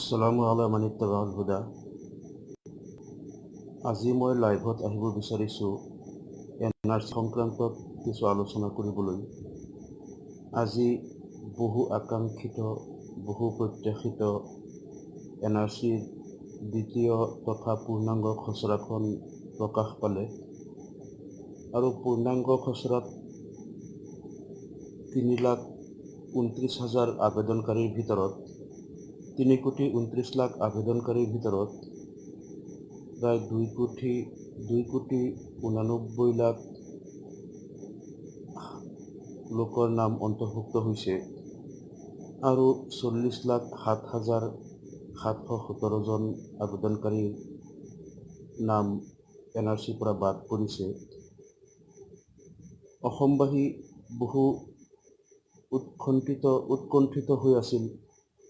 আসসালামু আলা মান ইত্তাবাআল হুদা। আজি মই লাইভত আহিব বিচাৰিছোঁ এনআৰচি সংক্ৰান্তত কিছু আলোচনা কৰিবলৈ। আজি বহু আকাংক্ষিত বহু প্ৰত্যাশিত এনআৰচিৰ দ্বিতীয় তথা পূৰ্ণাংগ খচৰাখন প্ৰকাশ পালে আৰু পূৰ্ণাংগ খচৰাত 3,29,000 আবেদনকাৰীৰ ভিতৰত 3,29,00,000 আবেদনকাৰীৰ ভিতৰত প্ৰায় 2,89,00,000 লোকৰ নাম অন্তৰ্ভুক্ত হৈছে আৰু 40,07,717 জন আবেদনকাৰীৰ নাম এনআৰচিৰ পৰা বাদ পৰিছে। অসমবাসী বহু উৎকণ্ঠিত হৈ আছিল।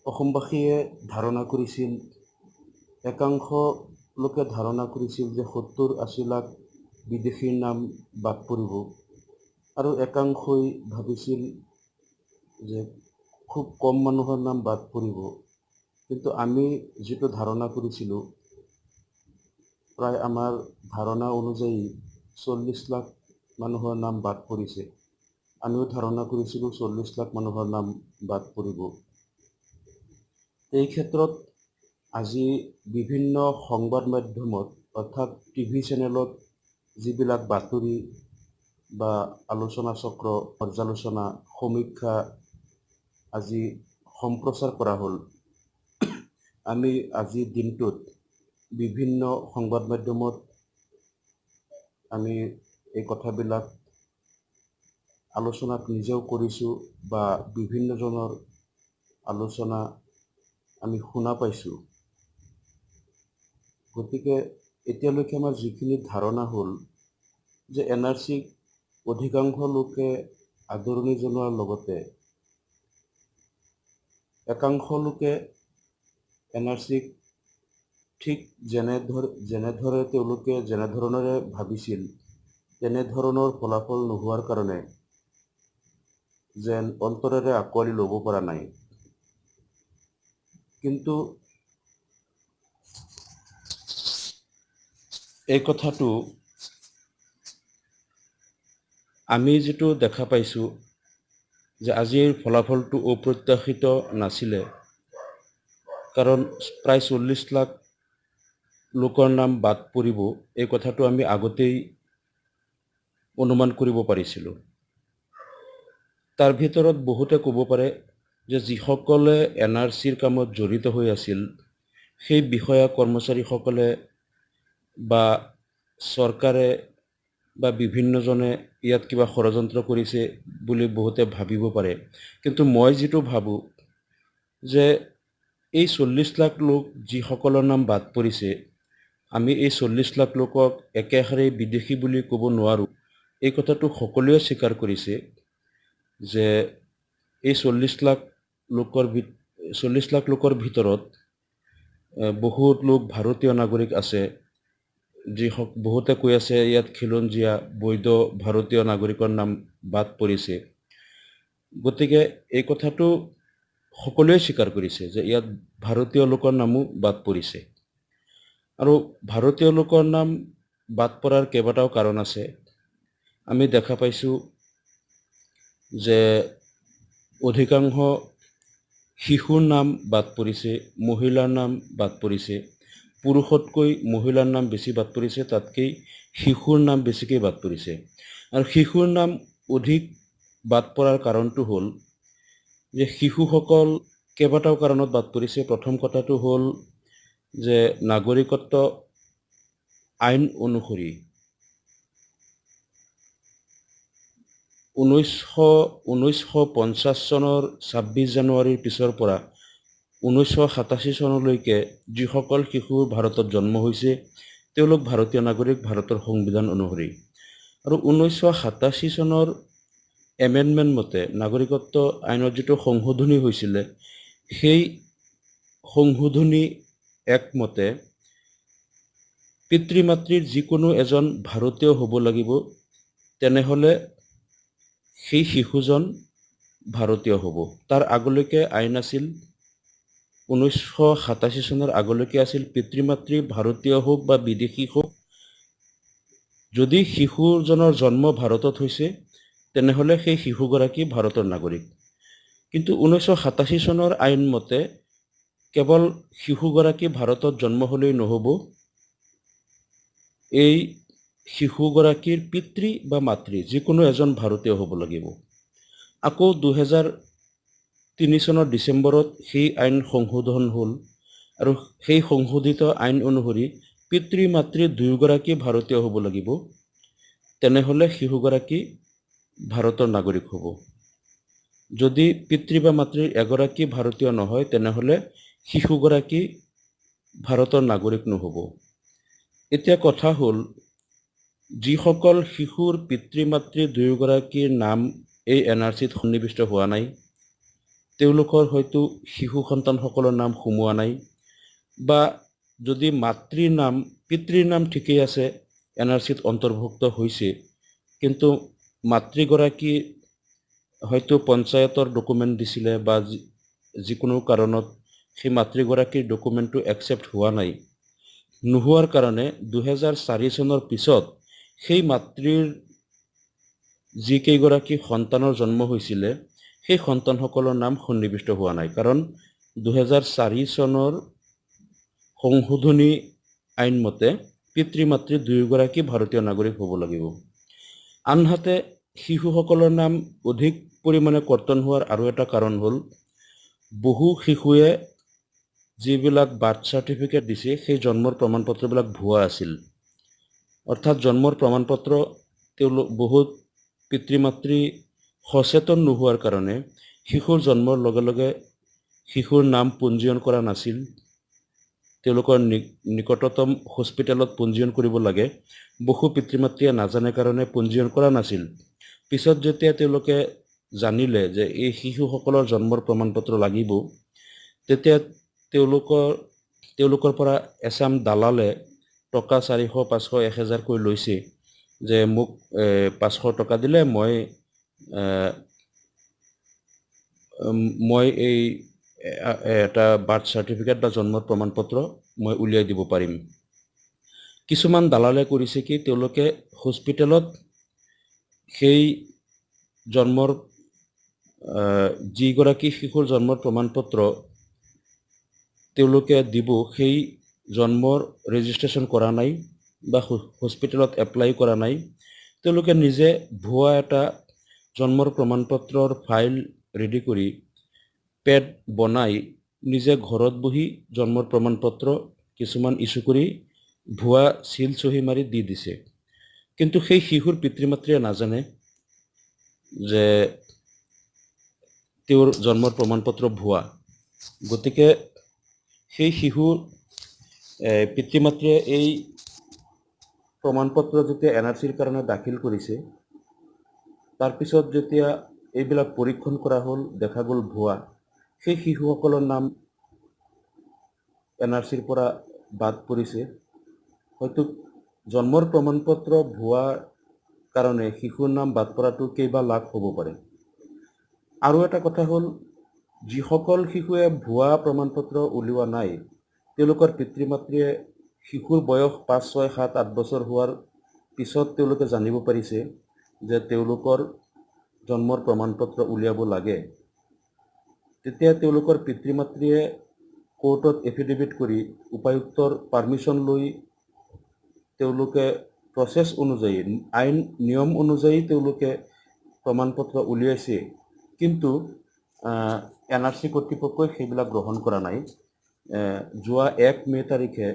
অসমবাসীয়ে ধাৰণা কৰিছিল, একাংশ লোকে ধাৰণা কৰিছিল যে 70-80 লাখ বিদেশীৰ নাম বাদ পৰিব আৰু একাংশই ভাবিছিল যে খুব কম মানুহৰ নাম বাদ পৰিব। কিন্তু আমি যিটো ধাৰণা কৰিছিলোঁ, প্ৰায় আমাৰ ধাৰণা অনুযায়ী 40 লাখ মানুহৰ নাম বাদ পৰিছে। আমিও ধাৰণা কৰিছিলোঁ 40 লাখ মানুহৰ নাম বাদ পৰিব। এই ক্ষেত্ৰত আজি বিভিন্ন সংবাদ মাধ্যমত অৰ্থাৎ টিভি চেনেলত যিবিলাক বাতৰি বা আলোচনা চক্ৰ, পৰ্যালোচনা, সমীক্ষা আজি সম্প্ৰচাৰ কৰা হ'ল, আমি আজিৰ দিনটোত বিভিন্ন সংবাদ মাধ্যমত আমি এই কথাবিলাক আলোচনাত নিজেও কৰিছোঁ বা বিভিন্নজনৰ আলোচনা আমি শুনা পাইছোঁ। গতিকে এতিয়ালৈকে আমাৰ যিখিনি ধাৰণা হ'ল যে এনআৰচিক অধিকাংশ লোকে আদৰণি জনোৱাৰ লগতে একাংশ লোকে এনআৰচিক ঠিক যেনেদৰে তেওঁলোকে যেনেধৰণেৰে ভাবিছিল তেনেধৰণৰ ফলাফল নোহোৱাৰ কাৰণে যেন অন্তৰেৰে আঁকোৱালি ল'ব পৰা নাই। কিন্তু এই কথাটো আমি যিটো দেখা পাইছোঁ যে আজিৰ ফলাফলটো অপ্ৰত্যাশিত নাছিলে, কাৰণ প্ৰায় 40 লাখ লোকৰ নাম বাদ পৰিব এই কথাটো আমি আগতেই অনুমান কৰিব পাৰিছিলোঁ। তাৰ ভিতৰত বহুতে ক'ব পাৰে যে যিসকলে এনআৰচিৰ কামত জড়িত হৈ আছিল সেই বিষয়া কৰ্মচাৰীসকলে বা চৰকাৰে বা বিভিন্নজনে ইয়াত কিবা ষড়যন্ত্ৰ কৰিছে বুলি বহুতে ভাবিব পাৰে। কিন্তু মই যিটো ভাবোঁ যে এই 40 লাখ লোক যিসকলৰ নাম বাদ পৰিছে, আমি এই 40 লাখ লোকক একেষাৰে বিদেশী বুলি ক'ব নোৱাৰোঁ। এই কথাটো সকলোৱে স্বীকাৰ কৰিছে যে এই 40 লাখ লোকৰ ভিতৰত বহুত লোক ভাৰতীয় নাগৰিক আছে। বহুতে কৈ আছে ইয়াত খিলঞ্জীয়া বৈধ ভাৰতীয় নাগৰিকৰ নাম বাদ পৰিছে। গতিকে এই কথাটো সকলোৱে স্বীকাৰ কৰিছে যে ইয়াত ভাৰতীয় লোকৰ নামো বাদ পৰিছে। আৰু ভাৰতীয় লোকৰ নাম বাদ পৰাৰ কেইবাটাও কাৰণ আছে। আমি দেখা পাইছোঁ যে অধিকাংশ শিশুৰ নাম বাদ পৰিছে, মহিলাৰ নাম বাদ পৰিছে। পুৰুষতকৈ মহিলাৰ নাম বেছি বাদ পৰিছে, তাতকৈ শিশুৰ নাম বেছিকৈ বাদ পৰিছে। আৰু শিশুৰ নাম অধিক বাদ পৰাৰ কাৰণটো হ'ল যে শিশুসকল কেইবাটাও কাৰণত বাদ পৰিছে। প্ৰথম কথাটো হ'ল যে নাগৰিকত্ব আইন অনুসৰি 1950 চনৰ 26 জানুৱাৰীৰ পিছৰ পৰা 1987 চনলৈকে যিসকল শিশু ভাৰতত জন্ম হৈছে তেওঁলোক ভাৰতীয় নাগৰিক ভাৰতৰ সংবিধান অনুসৰি। আৰু 1987 চনৰ এমেণ্ডমেণ্ট মতে নাগৰিকত্ব আইনত যিটো সংশোধনী হৈছিলে, সেই সংশোধনী একমতে পিতৃ মাতৃৰ যিকোনো এজন ভাৰতীয় হ'ব লাগিব, তেনেহ'লে সেই শিশুজন ভাৰতীয় হ'ব। তাৰ আগলৈকে আইন আছিল 1987 চনৰ আগলৈকে আছিল পিতৃ মাতৃ ভাৰতীয় হোক বা বিদেশী হোক, যদি শিশুজনৰ জন্ম ভাৰতত হৈছে তেনেহ'লে সেই শিশুগৰাকী ভাৰতৰ নাগৰিক। কিন্তু 1987 চনৰ আইন মতে কেৱল শিশুগৰাকী ভাৰতত জন্ম হ'লেই নহ'ব, এই শিশুগৰাকীৰ পিতৃ বা মাতৃ যিকোনো এজন ভাৰতীয় হ'ব লাগিব। আকৌ 2003 চনৰ ডিচেম্বৰত সেই আইন সংশোধন হ'ল আৰু সেই সংশোধিত আইন অনুসৰি পিতৃ মাতৃ দুয়োগৰাকী ভাৰতীয় হ'ব লাগিব, তেনেহ'লে শিশুগৰাকী ভাৰতৰ নাগৰিক হ'ব। যদি পিতৃ বা মাতৃৰ এগৰাকী ভাৰতীয় নহয় তেনেহ'লে শিশুগৰাকী ভাৰতৰ নাগৰিক নহ'ব। এতিয়া কথা হ'ল, যিসকল শিশুৰ পিতৃ মাতৃ দুয়োগৰাকীৰ নাম এই NRCত সন্নিৱিষ্ট হোৱা নাই, তেওঁলোকৰ হয়তো শিশু সন্তানসকলৰ নাম সোমোৱা নাই, বা যদি পিতৃৰ নাম ঠিকেই আছে, NRCত অন্তৰ্ভুক্ত হৈছে, কিন্তু মাতৃগৰাকী হয়তো পঞ্চায়তৰ ডকুমেণ্ট দিছিলে বা যিকোনো কাৰণত সেই মাতৃগৰাকীৰ ডকুমেণ্টটো একচেপ্ট হোৱা নাই, নোহোৱাৰ কাৰণে 2004 চনৰ পিছত সেই মাতৃৰ যিকেইগৰাকী সন্তানৰ জন্ম হৈছিলে সেই সন্তানসকলৰ নাম সন্নিৱিষ্ট হোৱা নাই, কাৰণ 2004 চনৰ সংশোধনী আইন মতে পিতৃ মাতৃ দুয়োগৰাকী ভাৰতীয় নাগৰিক হ'ব লাগিব। আনহাতে শিশুসকলৰ নাম অধিক পৰিমাণে কৰ্তন হোৱাৰ আৰু এটা কাৰণ হ'ল, বহু শিশুৱে যিবিলাক বাৰ্থ চাৰ্টিফিকেট দিছে সেই জন্মৰ প্ৰমাণ পত্ৰবিলাক ভুৱা আছিল। অৰ্থাৎ জন্মৰ প্ৰমাণ পত্ৰ বহুত পিতৃ মাতৃ সচেতন নোহোৱাৰ কাৰণে শিশুৰ জন্মৰ লগে লগে শিশুৰ নাম পঞ্জীয়ন কৰা নাছিল। তেওঁলোকৰ নিকটতম হস্পিটেলত পঞ্জীয়ন কৰিব লাগে, বহু পিতৃ মাতৃয়ে নাজানে কাৰণে পঞ্জীয়ন কৰা নাছিল। পিছত যেতিয়া তেওঁলোকে জানিলে যে এই শিশুসকলৰ জন্মৰ প্ৰমাণ পত্ৰ লাগিব, তেতিয়া তেওঁলোকৰ পৰা এচাম দালালে টকা 400, 500, 1000 কৈ লৈছে যে মোক 500 টকা দিলে মই এই এটা বাৰ্থ চাৰ্টিফিকেট বা জন্মৰ প্ৰমাণ পত্ৰ মই উলিয়াই দিব পাৰিম। কিছুমান দালালে কৰিছে কি, তেওঁলোকে হস্পিটেলত সেই যিগৰাকী শিশুৰ জন্মৰ প্ৰমাণ পত্ৰ তেওঁলোকে দিব, সেই জন্মৰ ৰেজিষ্ট্ৰেশ্যন কৰা নাই বা হস্পিটেলত এপ্লাই কৰা নাই, তেওঁলোকে নিজে ভুৱা এটা জন্মৰ প্ৰমাণ পত্ৰৰ ফাইল ৰেডি কৰি পেড বনাই নিজে ঘৰত বহি জন্মৰ প্ৰমাণ পত্ৰ কিছুমান ইছ্যু কৰি ভুৱা চিল চহী মাৰি দি দিছে। কিন্তু সেই শিশুৰ পিতৃ মাতৃয়ে নাজানে যে তেওঁৰ জন্মৰ প্ৰমাণ পত্ৰ ভুৱা। গতিকে সেই শিশুৰ পিতৃ মাতৃয়ে এই প্ৰমাণ পত্ৰ যেতিয়া NRCৰ কাৰণে দাখিল কৰিছে, তাৰপিছত যেতিয়া এইবিলাক পৰীক্ষণ কৰা হ'ল, দেখা গ'ল ভুৱা, সেই শিশুসকলৰ নাম NRCৰ পৰা বাদ পৰিছে। হয়তো জন্মৰ প্ৰমাণ পত্ৰ ভুৱাৰ কাৰণে শিশুৰ নাম বাদ পৰাটো কেইবা লাখ হ'ব পাৰে। আৰু এটা কথা হ'ল, যিসকল শিশুৱে ভুৱা প্ৰমাণ পত্ৰ উলিওৱা নাই, তেওঁলোকৰ পিতৃ মাতৃয়ে শিশুৰ বয়স 5, 6, 7, 8 বছৰ হোৱাৰ পিছত তেওঁলোকে জানিব পাৰিছে যে তেওঁলোকৰ জন্মৰ প্ৰমাণ পত্ৰ উলিয়াব লাগে। তেতিয়া তেওঁলোকৰ পিতৃ মাতৃয়ে কোৰ্টত এফিডেভিট কৰি উপায়ুক্তৰ পাৰ্মিশ্যন লৈ তেওঁলোকে প্ৰচেছ অনুযায়ী, আইন নিয়ম অনুযায়ী তেওঁলোকে প্ৰমাণ পত্ৰ উলিয়াইছে, কিন্তু NRC কৰ্তৃপক্ষই সেইবিলাক গ্ৰহণ কৰা নাই। যোৱা 1 মে তাৰিখে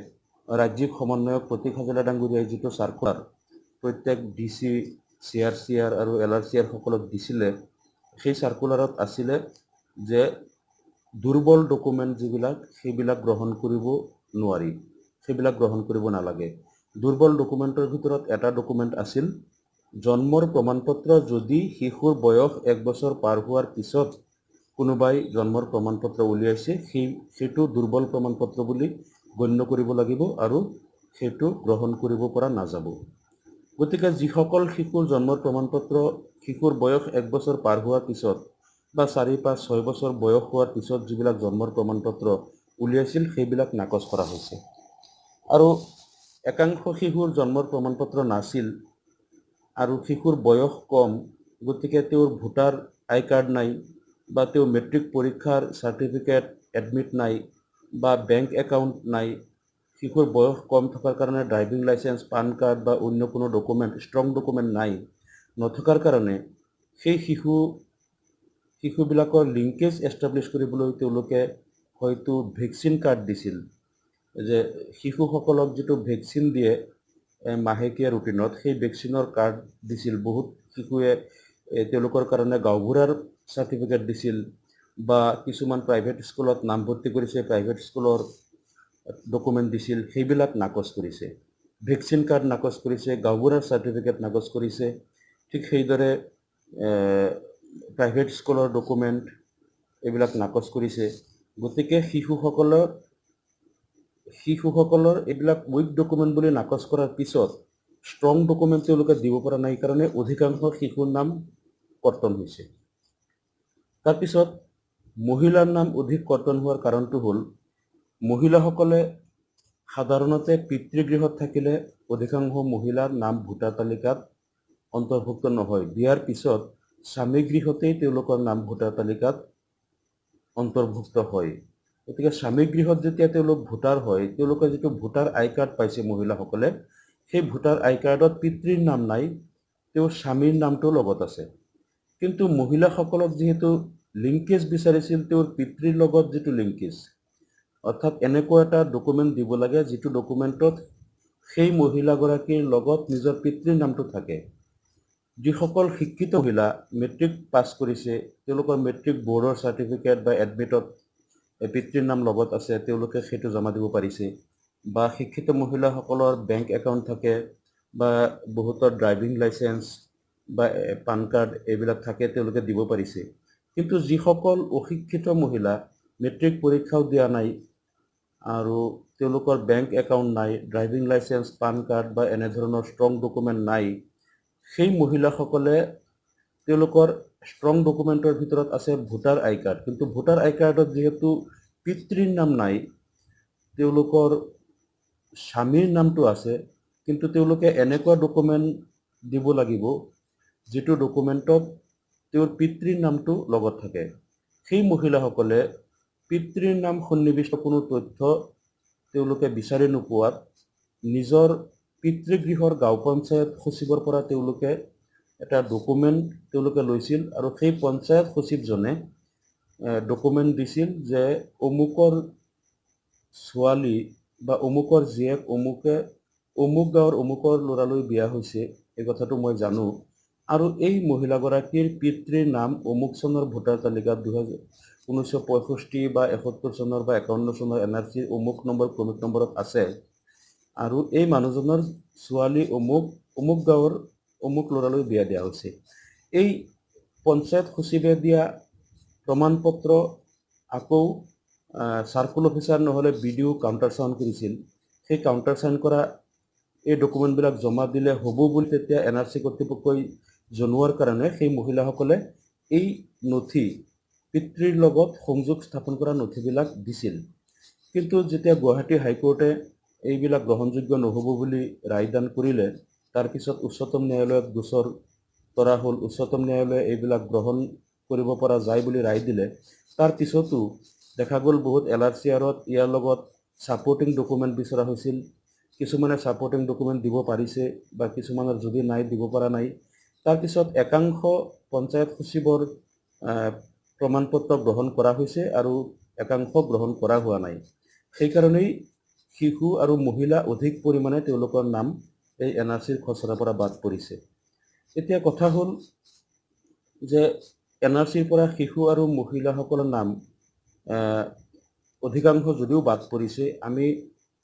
ৰাজ্যিক সমন্বয়ক প্ৰতীক হাজেলা ডাঙৰীয়াই যিটো চাৰ্কুলাৰ প্ৰত্যেক DC, CRCR আৰু LRCR সকলক দিছিলে, সেই চাৰ্কুলাৰত আছিলে যে দুৰ্বল ডকুমেণ্ট যিবিলাক সেইবিলাক গ্ৰহণ কৰিব নোৱাৰি, সেইবিলাক গ্ৰহণ কৰিব নালাগে। দুৰ্বল ডকুমেণ্টৰ ভিতৰত এটা ডকুমেণ্ট আছিল, জন্মৰ প্ৰমাণ পত্ৰ যদি শিশুৰ বয়স 1 বছৰ পাৰ হোৱাৰ পিছত কোনোবাই জন্মৰ প্ৰমাণ পত্ৰ উলিয়াইছে, সেইটো দুৰ্বল প্ৰমাণ পত্ৰ বুলি গণ্য কৰিব লাগিব আৰু সেইটো গ্ৰহণ কৰিব পৰা নাযাব। গতিকে যিসকল শিশুৰ জন্মৰ প্ৰমাণ পত্ৰ শিশুৰ বয়স 1 বছৰ পাৰ হোৱাৰ পিছত বা 4, 5, 6 বছৰ বয়স হোৱাৰ পিছত যিবিলাক জন্মৰ প্ৰমাণ পত্ৰ উলিয়াইছিল সেইবিলাক নাকচ কৰা হৈছে। আৰু একাংশ শিশুৰ জন্মৰ প্ৰমাণপত্ৰ নাছিল আৰু শিশুৰ বয়স কম, গতিকে তেওঁৰ ভোটাৰ আই কাৰ্ড নাই বা তেওঁ মেট্ৰিক পৰীক্ষাৰ চাৰ্টিফিকেট এডমিট নাই বা বেংক একাউণ্ট নাই, শিশুৰ বয়স কম থকাৰ কাৰণে ড্ৰাইভিং লাইচেন্স, পান কাৰ্ড বা অন্য কোনো ডকুমেণ্ট, ষ্ট্ৰং ডকুমেণ্ট নাই, নথকাৰ কাৰণে সেই শিশুবিলাকৰ লিংকেজ এষ্টাব্লিছ কৰিবলৈ তেওঁলোকে হয়তো ভেকচিন কাৰ্ড দিছিল, যে শিশুসকলক যিটো ভেকচিন দিয়ে মাহেকীয়া ৰুটিনত, সেই ভেকচিনৰ কাৰ্ড দিছিল। বহুত শিশুৱে তেওঁলোকৰ কাৰণে গাঁওবুঢ়াৰ চাৰ্টিফিকেট দিছিল বা কিছুমান প্ৰাইভেট স্কুলত নামভৰ্তি কৰিছে, প্ৰাইভেট স্কুলৰ ডকুমেণ্ট দিছিল, সেইবিলাক নাকচ কৰিছে। ভেকচিন কাৰ্ড নাকচ কৰিছে, গাঁওবুঢ়াৰ চাৰ্টিফিকেট নাকচ কৰিছে। ঠিক সেইদৰে প্ৰাইভেট স্কুলৰ ডকুমেণ্ট এইবিলাক নাকচ কৰিছে। গতিকে শিশুসকলৰ এইবিলাক উইক ডকুমেণ্ট বুলি নাকচ কৰাৰ পিছত ষ্ট্ৰং ডকুমেণ্ট তেওঁলোকে দিব পৰা নাই কাৰণে অধিকাংশ শিশুৰ নাম কৰ্তন হৈছে। তাৰপিছত মহিলাৰ নাম অধিক কৰ্তন হোৱাৰ কাৰণটো হ'ল, মহিলাসকলে সাধাৰণতে পিতৃগৃহত থাকিলে অধিকাংশ মহিলাৰ নাম ভোটাৰ তালিকাত অন্তৰ্ভুক্ত নহয়। বিয়াৰ পিছত স্বামী গৃহতেই তেওঁলোকৰ নাম ভোটাৰ তালিকাত অন্তৰ্ভুক্ত হয়। গতিকে স্বামী গৃহত যেতিয়া তেওঁলোক ভোটাৰ হয়, তেওঁলোকে যিটো ভোটাৰ আই কাৰ্ড পাইছে মহিলাসকলে, সেই ভোটাৰ আই কাৰ্ডত পিতৃৰ নাম নাই, তেওঁৰ স্বামীৰ নামটো লগত আছে। কিন্তু মহিলাসকলক যিহেতু লিংকেজ বিচাৰিছিল, তেওঁৰ পিতৃৰ লগত যিটো লিংকেজ, অৰ্থাৎ এনেকুৱা এটা ডকুমেণ্ট দিব লাগে যিটো ডকুমেণ্টত সেই মহিলাগৰাকীৰ লগত নিজৰ পিতৃৰ নামটো থাকে। যিসকল শিক্ষিত মহিলা মেট্ৰিক পাছ কৰিছে, তেওঁলোকৰ মেট্ৰিক বৰ্ডৰ চাৰ্টিফিকেট বা এডমিটত পিতৃৰ নাম লগত আছে, তেওঁলোকে সেইটো জমা দিব পাৰিছে। বা শিক্ষিত মহিলাসকলৰ বেংক একাউণ্ট থাকে বা বহুতৰ ড্ৰাইভিং লাইচেন্স বা পান কাৰ্ড এইবিলাক থাকে, তেওঁলোকে দিব পাৰিছে। কিন্তু যিসকল অশিক্ষিত মহিলা মেট্ৰিক পৰীক্ষাও দিয়া নাই আৰু তেওঁলোকৰ বেংক একাউণ্ট নাই, ড্ৰাইভিং লাইচেন্স, পান কাৰ্ড বা এনেধৰণৰ ষ্ট্ৰং ডকুমেণ্ট নাই, সেই মহিলাসকলে তেওঁলোকৰ ষ্ট্ৰং ডকুমেণ্টৰ ভিতৰত আছে ভোটাৰ আই কাৰ্ড। কিন্তু ভোটাৰ আই কাৰ্ডত যিহেতু পিতৃৰ নাম নাই, তেওঁলোকৰ স্বামীৰ নামটো আছে, কিন্তু তেওঁলোকে এনেকুৱা ডকুমেণ্ট দিব লাগিব যিটো ডকুমেণ্টত তেওঁৰ পিতৃৰ নামটো লগত থাকে। সেই মহিলাসকলে পিতৃৰ নাম সন্নিৱিষ্ট কোনো তথ্য তেওঁলোকে বিচাৰি নোপোৱাত নিজৰ পিতৃগৃহৰ গাঁও পঞ্চায়ত সচিবৰ পৰা তেওঁলোকে এটা ডকুমেণ্ট তেওঁলোকে লৈছিল আৰু সেই পঞ্চায়ত সচিবজনে ডকুমেণ্ট দিছিল যে অমুকৰ ছোৱালী বা অমুকৰ জীয়েক অমুক গাঁৱৰ অমুকৰ ল'ৰালৈ বিয়া হৈছে, এই কথাটো মই জানো, আৰু এই মহিলাগৰাকীৰ পিতৃৰ নাম অমুক চনৰ ভোটাৰ তালিকাত 1965 বা 71 চনৰ বা 51 চনৰ NRCৰ অমুক নম্বৰ ক্ৰমিক নম্বৰত আছে, আৰু এই মানুহজনৰ ছোৱালী অমুক গাঁৱৰ অমুক ল'ৰালৈ বিয়া দিয়া হৈছে। এই পঞ্চায়ত সচিবে দিয়া প্ৰমাণপত্ৰ আকৌ চাৰ্কুল অফিচাৰ নহ'লে BDO কাউণ্টাৰ চাউন কৰিছিল। সেই কাউণ্টাৰ চাইন কৰা এই ডকুমেণ্টবিলাক জমা দিলে হ'ব বুলি তেতিয়া NRC কৰ্তৃপক্ষই জনোৱাৰ কাৰণে সেই মহিলাসকলে এই নথি, পিতৃৰ লগত সংযোগ স্থাপন কৰা নথিবিলাক দিছিল। কিন্তু যেতিয়া গুৱাহাটী হাইকোৰ্টে এইবিলাক গ্ৰহণযোগ্য নহ'ব বুলি ৰায়দান কৰিলে, তাৰপিছত উচ্চতম ন্যায়ালয়ত গোচৰ কৰা হ'ল, উচ্চতম ন্যায়ালয়ে এইবিলাক গ্ৰহণ কৰিব পৰা যায় বুলি ৰায় দিলে। তাৰপিছতো দেখা গ'ল বহুত LRCRত ইয়াৰ লগত ছাপৰ্টিং ডকুমেণ্ট বিচৰা হৈছিল। কিছুমানে ছাপৰ্টিং ডকুমেণ্ট দিব পাৰিছে বা কিছুমানৰ যদি নাই, দিব পৰা নাই। তাৰপিছত একাংশ পঞ্চায়ত সচিবৰ প্ৰমাণপত্ৰ গ্ৰহণ কৰা হৈছে আৰু একাংশ গ্ৰহণ কৰা হোৱা নাই। সেইকাৰণেই শিশু আৰু মহিলা অধিক পৰিমাণে তেওঁলোকৰ নাম এই NRCৰ খচৰাৰ পৰা বাদ পৰিছে। এতিয়া কথা হ'ল যে NRCৰ পৰা শিশু আৰু মহিলাসকলৰ নাম অধিকাংশ যদিও বাদ পৰিছে, আমি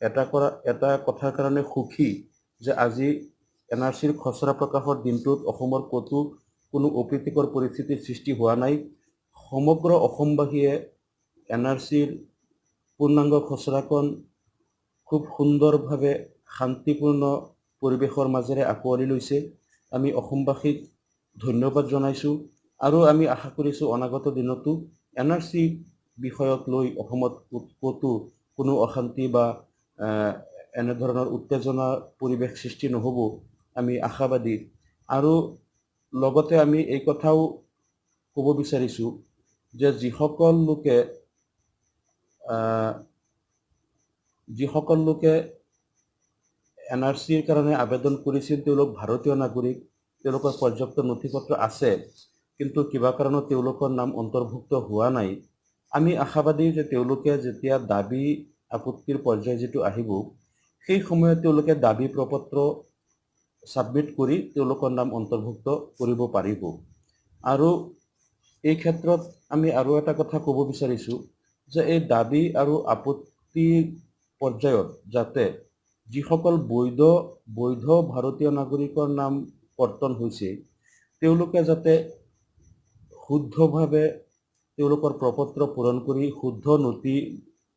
এটা কথাৰ কাৰণে সুখী যে আজি NRCৰ খচৰা প্ৰকাশৰ দিনটোত অসমৰ ক'তো কোনো অপ্ৰীতিকৰ পৰিস্থিতিৰ সৃষ্টি হোৱা নাই। সমগ্ৰ অসমবাসীয়ে NRCৰ পূৰ্ণাংগ খচৰাখন খুব সুন্দৰভাৱে শান্তিপূৰ্ণ পৰিৱেশৰ মাজেৰে আঁকোৱালি লৈছে। আমি অসমবাসীক ধন্যবাদ জনাইছোঁ আৰু আমি আশা কৰিছোঁ অনাগত দিনতো NRC বিষয়ক লৈ অসমত ক'তো কোনো অশান্তি বা এনেধৰণৰ উত্তেজনা পৰিৱেশ সৃষ্টি নহ'ব আমি আশাবাদী। আৰু লগতে আমি এই কথাও ক'ব বিচাৰিছোঁ যে যিসকল লোকে NRCৰ কাৰণে আবেদন কৰিছিল তেওঁলোক ভাৰতীয় নাগৰিক, তেওঁলোকৰ পৰ্যাপ্ত নথি-পত্ৰ আছে, কিন্তু কিবা কাৰণত তেওঁলোকৰ নাম অন্তৰ্ভুক্ত হোৱা নাই। আমি আশাবাদী যে তেওঁলোকে যেতিয়া দাবী আপত্তিৰ পৰ্যায় যিটো আহিব, সেই সময়ত তেওঁলোকে দাবী প্ৰপত্ৰ ছাবমিট কৰি তেওঁলোকৰ নাম অন্তৰ্ভুক্ত কৰিব পাৰিব। আৰু এই ক্ষেত্ৰত আমি আৰু এটা কথা ক'ব বিচাৰিছোঁ যে এই দাবী আৰু আপত্তিৰ পৰ্যায়ত যাতে যিসকল বৈধ ভাৰতীয় নাগৰিকৰ নাম কৰ্তন হৈছে তেওঁলোকে যাতে শুদ্ধভাৱে তেওঁলোকৰ প্ৰপত্ৰ পূৰণ কৰি শুদ্ধ নথি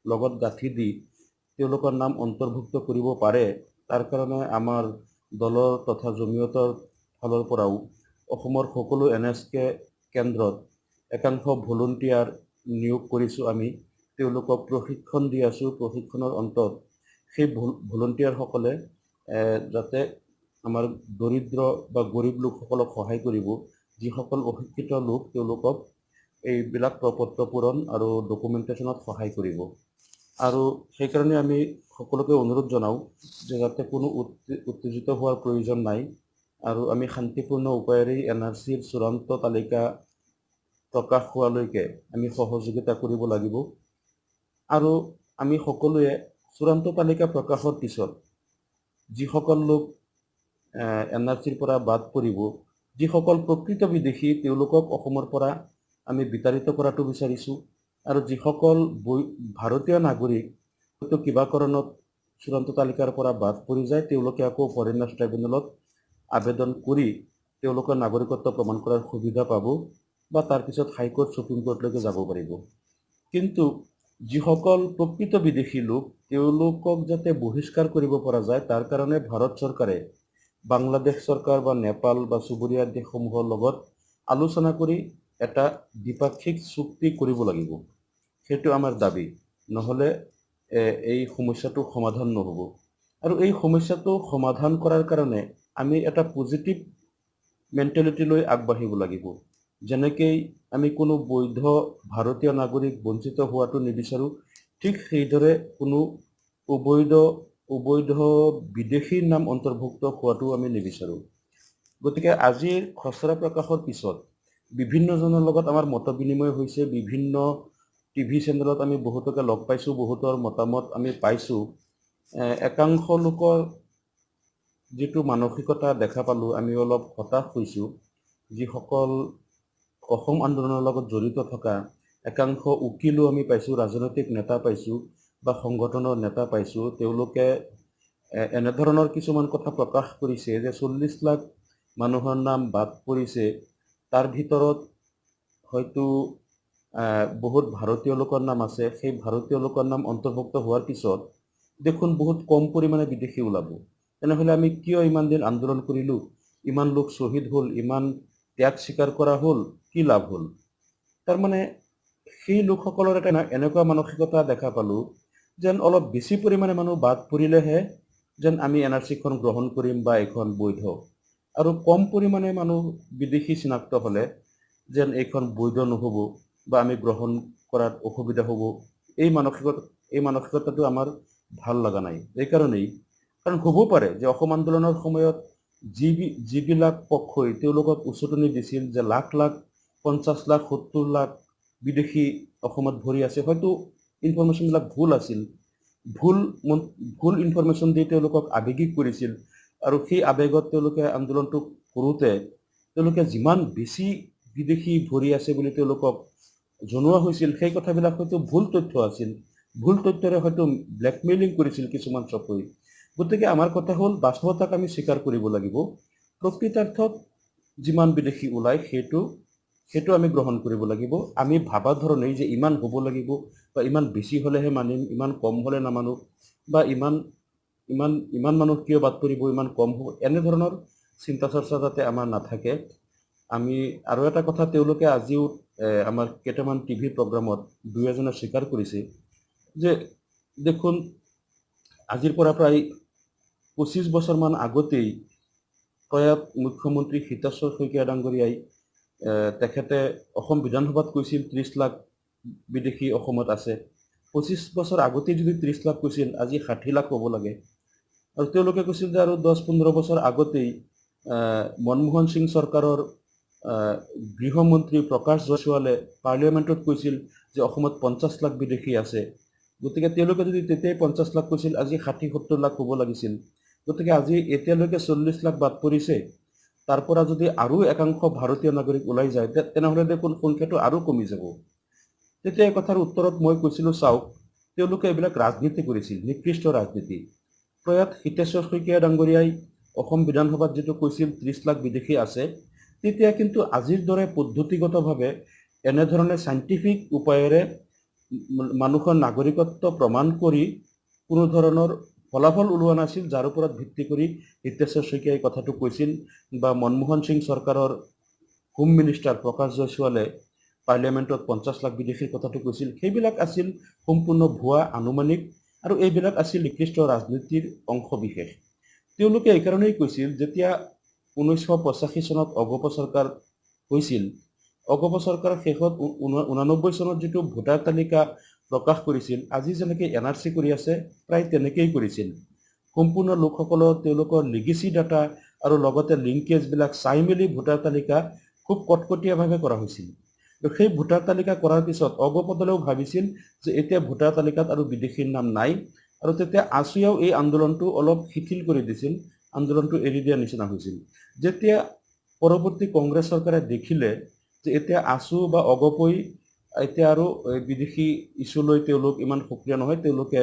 লগত গাঁঠি দি তেওঁলোকৰ নাম অন্তৰ্ভুক্ত কৰিব পাৰে, তাৰ কাৰণে আমাৰ দলৰ তথা জমিয়তৰ ফালৰ পৰাও অসমৰ সকলো NSK কেন্দ্ৰত একাংশ ভলণ্টিয়াৰ নিয়োগ কৰিছোঁ আমি, তেওঁলোকক প্ৰশিক্ষণ দি আছোঁ। প্ৰশিক্ষণৰ অন্তত সেই ভলণ্টিয়াৰসকলে যাতে আমাৰ দৰিদ্ৰ বা গৰীব লোকসকলক সহায় কৰিব, যিসকল অশিক্ষিত লোক তেওঁলোকক এইবিলাক প্ৰপত্ৰ পূৰণ আৰু ডকুমেণ্টেশ্যনত সহায় কৰিব। আৰু সেইকাৰণে আমি সকলোকে অনুৰোধ জনাওঁ যে যাতে কোনো উত্তেজিত হোৱাৰ প্ৰয়োজন নাই আৰু আমি শান্তিপূৰ্ণ উপায়েৰে NRCৰ চূড়ান্ত তালিকা প্ৰকাশ হোৱালৈকে আমি সহযোগিতা কৰিব লাগিব। আৰু আমি সকলোৱে চূড়ান্ত তালিকা প্ৰকাশৰ পিছত যিসকল লোক NRCৰ পৰা বাদ পৰিব, যিসকল প্ৰকৃত বিদেশী তেওঁলোকক অসমৰ পৰা আমি বিতাড়িত কৰাটো বিচাৰিছোঁ। আৰু যিসকল ভাৰতীয় নাগৰিক হয়তো কিবা কাৰণত চূড়ান্ত তালিকাৰ পৰা বাদ পৰি যায়, তেওঁলোকে আকৌ ফৰেইনাৰ্ছ ট্ৰাইব্যুনেলত আবেদন কৰি তেওঁলোকৰ নাগৰিকত্ব প্ৰমাণ কৰাৰ সুবিধা পাব বা তাৰপিছত হাইকোৰ্ট সুপ্ৰিম কোৰ্টলৈকে যাব পাৰিব। কিন্তু যিসকল প্ৰকৃত বিদেশী লোক তেওঁলোকক যাতে বহিষ্কাৰ কৰিব পৰা যায়, তাৰ কাৰণে ভাৰত চৰকাৰে বাংলাদেশ চৰকাৰ বা নেপাল বা চুবুৰীয়া দেশসমূহৰ লগত আলোচনা কৰি এটা দ্বিপাক্ষিক চুক্তি কৰিব লাগিব। সেইটো আমাৰ দাবী, নহ'লে এই সমস্যাটো সমাধান নহ'ব। আৰু এই সমস্যাটো সমাধান কৰাৰ কাৰণে আমি এটা পজিটিভ মেণ্টেলিটি লৈ আগবাঢ়িব লাগিব। যেনেকৈ আমি কোনো বৈধ ভাৰতীয় নাগৰিক বঞ্চিত হোৱাটো নিবিচাৰোঁ, ঠিক সেইদৰে কোনো অবৈধ বিদেশীৰ নাম অন্তৰ্ভুক্ত হোৱাটো আমি নিবিচাৰোঁ। গতিকে আজিৰ খচৰা প্ৰকাশৰ পিছত বিভিন্নজনৰ লগত আমাৰ মত বিনিময় হৈছে, বিভিন্ন TV চেনেলত আমি বহুতকে লগ পাইছোঁ, বহুতৰ মতামত আমি পাইছোঁ। একাংশ লোকৰ যিটো মানসিকতা দেখা পালোঁ, আমি অলপ হতাশ হৈছোঁ। যিসকল অসম আন্দোলনৰ লগত জড়িত থকা একাংশ উকিলো আমি পাইছোঁ, ৰাজনৈতিক নেতা পাইছোঁ বা সংগঠনৰ নেতা পাইছোঁ, তেওঁলোকে এনেধৰণৰ কিছুমান কথা প্ৰকাশ কৰিছে যে 40 লাখ মানুহৰ নাম বাদ পৰিছে, তাৰ ভিতৰত হয়তো বহুত ভাৰতীয় লোকৰ নাম আছে। সেই ভাৰতীয় লোকৰ নাম অন্তৰ্ভুক্ত হোৱাৰ পিছত দেখোন বহুত কম পৰিমাণে বিদেশী ওলাব। তেনেহ'লে আমি কিয় ইমান দিন আন্দোলন কৰিলোঁ, ইমান লোক শ্বহীদ হ'ল, ইমান ত্যাগ স্বীকাৰ কৰা হ'ল, কি লাভ হ'ল? তাৰমানে সেই লোকসকলৰ এটা এনেকুৱা মানসিকতা দেখা পালোঁ যেন অলপ বেছি পৰিমাণে মানুহ বাদ পৰিলেহে যেন আমি NRCখন গ্ৰহণ কৰিম বা এইখন বৈধ, আৰু কম পৰিমাণে মানুহ বিদেশী চিনাক্ত হ'লে যেন এইখন বৈধ নহ'ব বা আমি গ্ৰহণ কৰাত অসুবিধা হ'ব। এই মানসিকতাটো আমাৰ ভাল লগা নাই। এইকাৰণেই, কাৰণ হ'ব পাৰে যে অসম আন্দোলনৰ সময়ত যিবিলাক পক্ষই তেওঁলোকক উচতনি দিছিল যে লাখ লাখ 50 লাখ 70 লাখ বিদেশী অসমত ভৰি আছে, হয়তো ইনফৰমেশ্যনবিলাক ভুল আছিল, ভুল ইনফৰমেশ্যন দি তেওঁলোকক আৱেগিক কৰিছিল। আৰু সেই আৱেগত তেওঁলোকে আন্দোলনটো কৰোঁতে তেওঁলোকে যিমান বেছি বিদেশী ভৰি আছে বুলি তেওঁলোকক জনোৱা হৈছিল, সেই কথাবিলাক হয়তো ভুল তথ্য আছিল, ভুল তথ্যৰে হয়তো ব্লেকমেইলিং কৰিছিল কিছুমান চক্ৰই। গতিকে আমাৰ কথা হ'ল, বাস্তৱতাক আমি স্বীকাৰ কৰিব লাগিব। প্ৰকৃতাৰ্থত যিমান বিদেশী ওলায় সেইটো আমি গ্ৰহণ কৰিব লাগিব। আমি ভাবা ধৰণেই যে ইমান হ'ব লাগিব বা ইমান বেছি হ'লেহে মানিম, ইমান কম হ'লে নামানো, বা ইমান মানুহ কিয় বাদ পৰিব, ইমান কম হ'ব, এনেধৰণৰ চিন্তা চৰ্চা যাতে আমাৰ নাথাকে আমি আৰু এটা কথা তেওঁলোকে আজিও আমাৰ কেইটামান টিভি প্ৰগ্ৰামত দুই এজনে স্বীকাৰ কৰিছে যে দেখোন আজিৰ পৰা প্ৰায় 25 বছৰমান আগতেই প্ৰয়াত মুখ্যমন্ত্ৰী হিতেশ্বৰ শইকীয়া ডাঙৰীয়াই তেখেতে অসম বিধানসভাত কৈছিল 30 লাখ বিদেশী অসমত আছে। 25 বছৰ আগতেই যদি 30 লাখ কৈছিল, আজি 60 লাখ হ'ব লাগে। আৰু তেওঁলোকে কৈছিল যে আৰু 10-15 বছৰ আগতেই মনমোহন সিং চৰকাৰৰ গৃহমন্ত্ৰী প্ৰকাশ জয়ছোৱালে পাৰ্লিয়ামেণ্টত কৈছিল যে অসমত 50 লাখ বিদেশী আছে। গতিকে তেওঁলোকে যদি তেতিয়াই 50 লাখ কৈছিল, আজি 60-70 লাখ হ'ব লাগিছিল। গতিকে আজি এতিয়ালৈকে 40 লাখ বাদ পৰিছে। তাৰ পৰা যদি আৰু একাংশ ভাৰতীয় নাগৰিক ওলাই যায়, তেনেহ'লে দেখোন সংখ্যাটো আৰু কমি যাব। তেতিয়া এই কথাৰ উত্তৰত মই কৈছিলোঁ, চাওক, তেওঁলোকে এইবিলাক ৰাজনীতি কৰিছিল, নিকৃষ্ট ৰাজনীতি। প্ৰয়াত হিতেশ্বৰ শইকীয়া ডাঙৰীয়াই অসম বিধানসভাত যিটো কৈছিল 30 লাখ বিদেশী আছে, তেতিয়া কিন্তু আজিৰ দৰে পদ্ধতিগতভাৱে এনেধৰণে চাইণ্টিফিক উপায়েৰে মানুহৰ নাগৰিকত্ব প্ৰমাণ কৰি কোনো ধৰণৰ ফলাফল ওলোৱা নাছিল, যাৰ ওপৰত ভিত্তি কৰি হিতেশ্বৰ শইকীয়াই কথাটো কৈছিল, বা মনমোহন সিং চৰকাৰৰ হোম মিনিষ্টাৰ প্ৰকাশ জয়ছোৱালে পাৰ্লিয়ামেণ্টত 50 লাখ বিদেশীৰ কথাটো কৈছিল। সেইবিলাক আছিল সম্পূৰ্ণ ভুৱা, আনুমানিক, আৰু এইবিলাক আছিল নিকৃষ্ট ৰাজনীতিৰ অংশবিশেষ। তেওঁলোকে এইকাৰণেই কৈছিল, যেতিয়া 1985 চনত অগপ চৰকাৰ হৈছিল, অগপ চৰকাৰৰ শেষত 89 চনত যিটো ভোটাৰ তালিকা প্ৰকাশ কৰিছিল, আজি যেনেকৈ NRC কৰি আছে, প্ৰায় তেনেকেই কৰিছিল। সম্পূৰ্ণ লোকসকলৰ তেওঁলোকৰ লিগেচি ডাটা আৰু লগতে লিংকেজবিলাক চাই মেলি ভোটাৰ তালিকা খুব কটকটীয়াভাৱে কৰা হৈছিল। সেই ভোটাৰ তালিকা কৰাৰ পিছত অগপ দলেও ভাবিছিল যে এতিয়া ভোটাৰ তালিকাত আৰু বিদেশীৰ নাম নাই, আৰু তেতিয়া আছুৱেও এই আন্দোলনটো অলপ শিথিল কৰি দিছিল, আন্দোলনটো এৰি দিয়া নিচিনা হৈছিল। যেতিয়া পৰৱৰ্তী কংগ্ৰেছ চৰকাৰে দেখিলে যে এতিয়া আছু বা অগপই এতিয়া আৰু বিদেশী ইছ্যুলৈ তেওঁলোক ইমান সক্ৰিয় নহয়, তেওঁলোকে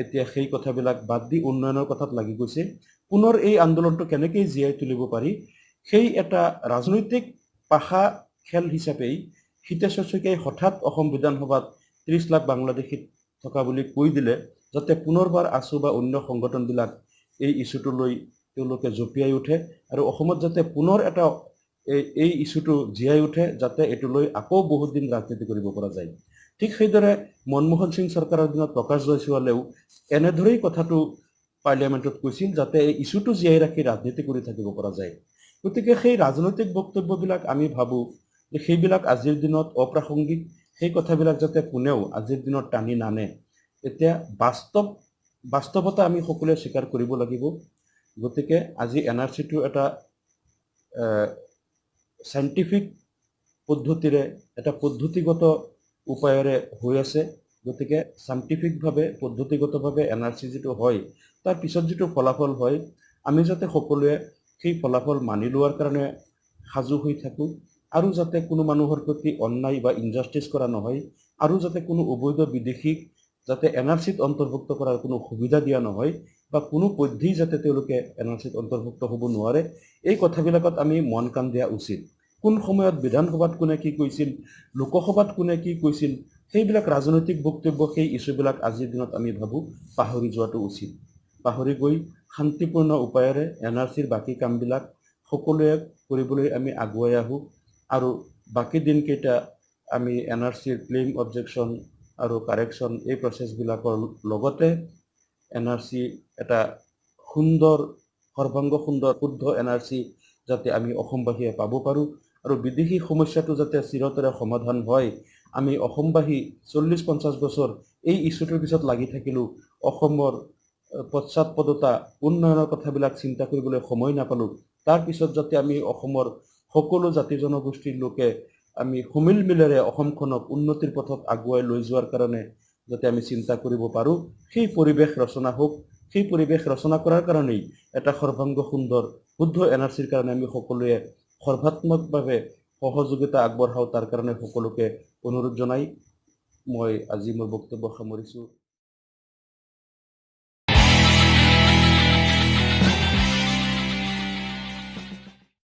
এতিয়া সেই কথাবিলাক বাদ দি উন্নয়নৰ কথাত লাগি গৈছে। পুনৰ এই আন্দোলনটো কেনেকৈ জীয়াই তুলিব পাৰি, সেই এটা ৰাজনৈতিক পাশা খেল হিচাপেই হিতেশ্বৰ শইকীয়াই হঠাৎ অসম বিধানসভাত 30 লাখ বাংলাদেশী থকা বুলি কৈ দিলে, যাতে পুনৰবাৰ আছু বা অন্য সংগঠনবিলাক এই ইছ্যুটো লৈ তেওঁলোকে জঁপিয়াই উঠে, আৰু অসমত যাতে পুনৰ এটা এই ইছ্যুটো জীয়াই উঠে, যাতে এইটো লৈ আকৌ বহুত দিন ৰাজনীতি কৰিব পৰা যায়। ঠিক সেইদৰে মনমোহন সিং চৰকাৰৰ দিনত প্ৰকাশ জয়ছোৱালেও এনেদৰেই কথাটো পাৰ্লিয়ামেণ্টত কৈছিল, যাতে এই ইছ্যুটো জীয়াই ৰাখি ৰাজনীতি কৰি থাকিব পৰা যায়। গতিকে সেই ৰাজনৈতিক বক্তব্যবিলাক আমি ভাবোঁ যে সেইবিলাক আজিৰ দিনত অপ্ৰাসংগিক। সেই কথাবিলাক যাতে কোনেও আজিৰ দিনত টানি নানে। এতিয়া বাস্তৱতা আমি সকলোৱে স্বীকাৰ কৰিব লাগিব। গতিকে আজি NRCটো এটা চাইণ্টিফিক পদ্ধতিৰে, এটা পদ্ধতিগত উপায়েৰে হৈ আছে। গতিকে চাইণ্টিফিকভাৱে, পদ্ধতিগতভাৱে NRC যিটো হয়, তাৰ পিছত যিটো ফলাফল হয়, আমি যাতে সকলোৱে সেই ফলাফল মানি লোৱাৰ কাৰণে সাজু হৈ থাকোঁ, আৰু যাতে কোনো মানুহৰ প্ৰতি অন্যায় বা ইনজাষ্টিছ কৰা নহয়, আৰু যাতে কোনো অবৈধ বিদেশীক যাতে NRCত অন্তৰ্ভুক্ত কৰাৰ কোনো সুবিধা দিয়া নহয়, বা কোনো পধ্যেই যাতে তেওঁলোকে NRCত অন্তৰ্ভুক্ত হ'ব নোৱাৰে, এই কথাবিলাকত আমি মন কাণ দিয়া উচিত। কোন সময়ত বিধানসভাত কোনে কি কৈছিল, লোকসভাত কোনে কি কৈছিল, সেইবিলাক ৰাজনৈতিক বক্তব্য, সেই ইছ্যুবিলাক আজিৰ দিনত আমি ভাবোঁ পাহৰি যোৱাটো উচিত। পাহৰি গৈ শান্তিপূৰ্ণ উপায়েৰে NRCৰ বাকী কামবিলাক সকলোৱে কৰিবলৈ আমি আগুৱাই আহোঁ, আৰু বাকী দিনকেইটা আমি NRCৰ ক্লেইম, অবজেকশ্যন আৰু কাৰেকশ্যন এই প্ৰচেছবিলাকৰ লগতে NRC এটা সুন্দৰ, সৰ্বাংগ সুন্দৰ, শুদ্ধ NRC যাতে আমি অসমবাসীয়ে পাব পাৰোঁ, আৰু বিদেশী সমস্যাটো যাতে চিৰতৰে সমাধান হয়। আমি অসমবাসী 40-50 বছৰ এই ইছ্যুটোৰ পিছত লাগি থাকিলোঁ, অসমৰ পশ্চাৎপদতা, উন্নয়নৰ কথাবিলাক চিন্তা কৰিবলৈ সময় নাপালোঁ। তাৰ পিছত যাতে আমি অসমৰ সকলো জাতি জনগোষ্ঠীৰ লোকে আমি সমিলমিলেৰে অসমখনক উন্নতিৰ পথত আগুৱাই লৈ যোৱাৰ কাৰণে যাতে আমি চিন্তা কৰিব পাৰোঁ, সেই পৰিৱেশ ৰচনা হওক। সেই পৰিৱেশ ৰচনা কৰাৰ কাৰণেই এটা সৰ্বাংগ সুন্দৰ, শুদ্ধ NRCৰ কাৰণে আমি সকলোৱে সৰ্বাত্মকভাৱে সহযোগিতা আগবঢ়াওঁ। তাৰ কাৰণে সকলোকে অনুৰোধ জনাই মই আজি মোৰ বক্তব্য সামৰিছোঁ।